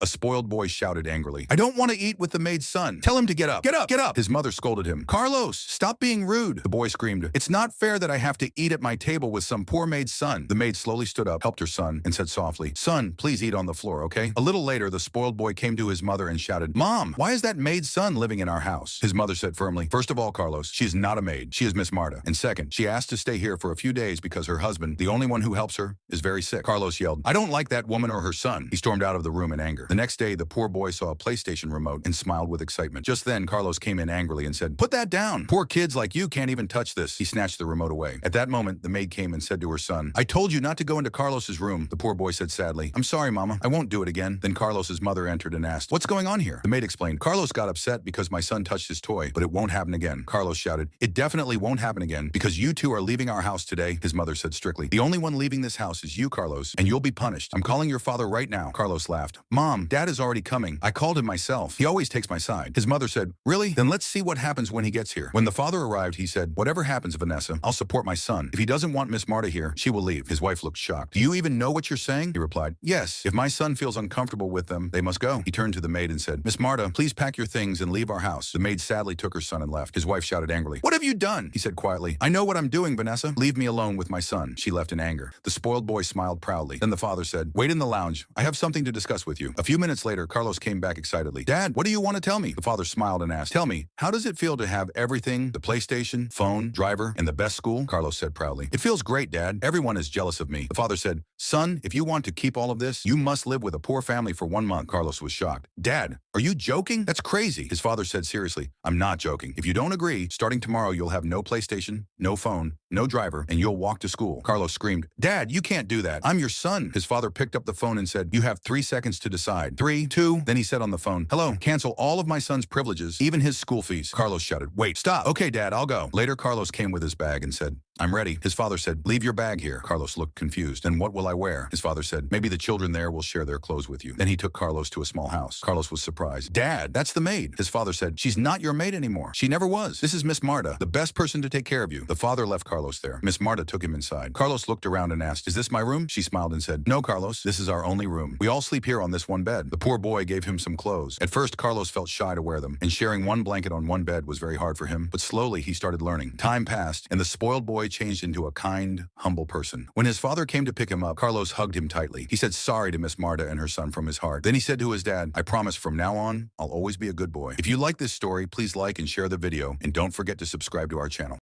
A spoiled boy shouted angrily, "I don't want to eat with the maid's son. Tell him to get up. Get up, get up." His mother scolded him. "Carlos, stop being rude." The boy screamed, "It's not fair that I have to eat at my table with some poor maid's son." The maid slowly stood up, helped her son, and said softly, "Son, please eat on the floor, okay?" A little later, the spoiled boy came to his mother and shouted, "Mom, why is that maid's son living in our house?" His mother said firmly, "First of all, Carlos, she is not a maid. She is Miss Marta. And second, she asked to stay here for a few days because her husband, the only one who helps her, is very sick." Carlos yelled, "I don't like that woman or her son." He stormed out of the room in anger. The next day, the poor boy saw a PlayStation remote and smiled with excitement. Just then, Carlos came in angrily and said, "Put that down. Poor kids like you can't even touch this." He snatched the remote away. At that moment, the maid came and said to her son, "I told you not to go into Carlos's room." The poor boy said sadly, "I'm sorry, Mama. I won't do it again." Then Carlos's mother entered and asked, "What's going on here?" The maid explained, "Carlos got upset because my son touched his toy, but it won't happen again." Carlos shouted, "It definitely won't happen again because you two are leaving our house today." His mother said strictly, "The only one leaving this house is you, Carlos, and you'll be punished. I'm calling your father right now." Carlos laughed. "Mom, Dad is already coming. I called him myself. He always takes my side." His mother said, "Really? Then let's see what happens when he gets here." When the father arrived, he said, "Whatever happens, Vanessa, I'll support my son. If he doesn't want Miss Marta here, she will leave." His wife looked shocked. "Do you even know what you're saying?" He replied, "Yes. If my son feels uncomfortable with them, they must go." He turned to the maid and said, "Miss Marta, please pack your things and leave our house." The maid sadly took her son and left. His wife shouted angrily, "What have you done?" He said quietly, "I know what I'm doing, Vanessa. Leave me alone with my son." She left in anger. The spoiled boy smiled proudly. Then the father said, "Wait in the lounge. I have something to discuss with you." A few minutes later, Carlos came back excitedly. "Dad, what do you want to tell me?" The father smiled and asked, "Tell me, how does it feel to have everything, the PlayStation, phone, driver, and the best school?" Carlos said proudly, "It feels great, Dad. Everyone is jealous of me." The father said, "Son, if you want to keep all of this, you must live with a poor family for 1 month." Carlos was shocked. "Dad, are you joking? That's crazy." His father said seriously, "I'm not joking. If you don't agree, starting tomorrow you'll have no PlayStation, no phone, no driver, and you'll walk to school." Carlos screamed, "Dad, you can't do that. I'm your son." His father picked up the phone and said, "You have 3 seconds to decide. 3, 2. Then he said on the phone, "Hello, cancel all of my son's privileges, even his school fees." Carlos shouted, "Wait, stop. Okay, Dad, I'll go." Later, Carlos came with his bag and said, "I'm ready." His father said, "Leave your bag here." Carlos looked confused. "And what will I wear?" His father said, "Maybe the children there will share their clothes with you." Then he took Carlos to a small house. Carlos was surprised. "Dad, that's the maid." His father said, "She's not your maid anymore. She never was. This is Miss Marta, the best person to take care of you." The father left Carlos there. Miss Marta took him inside. Carlos looked around and asked, "Is this my room?" She smiled and said, "No, Carlos, this is our only room. We all sleep here on this one bed." The poor boy gave him some clothes. At first, Carlos felt shy to wear them, and sharing one blanket on one bed was very hard for him, but slowly he started learning. Time passed, and the spoiled boy changed into a kind, humble person. When his father came to pick him up, Carlos hugged him tightly. He said sorry to Miss Marta and her son from his heart. Then he said to his dad, "I promise from now on, I'll always be a good boy." If you like this story, please like and share the video, and don't forget to subscribe to our channel.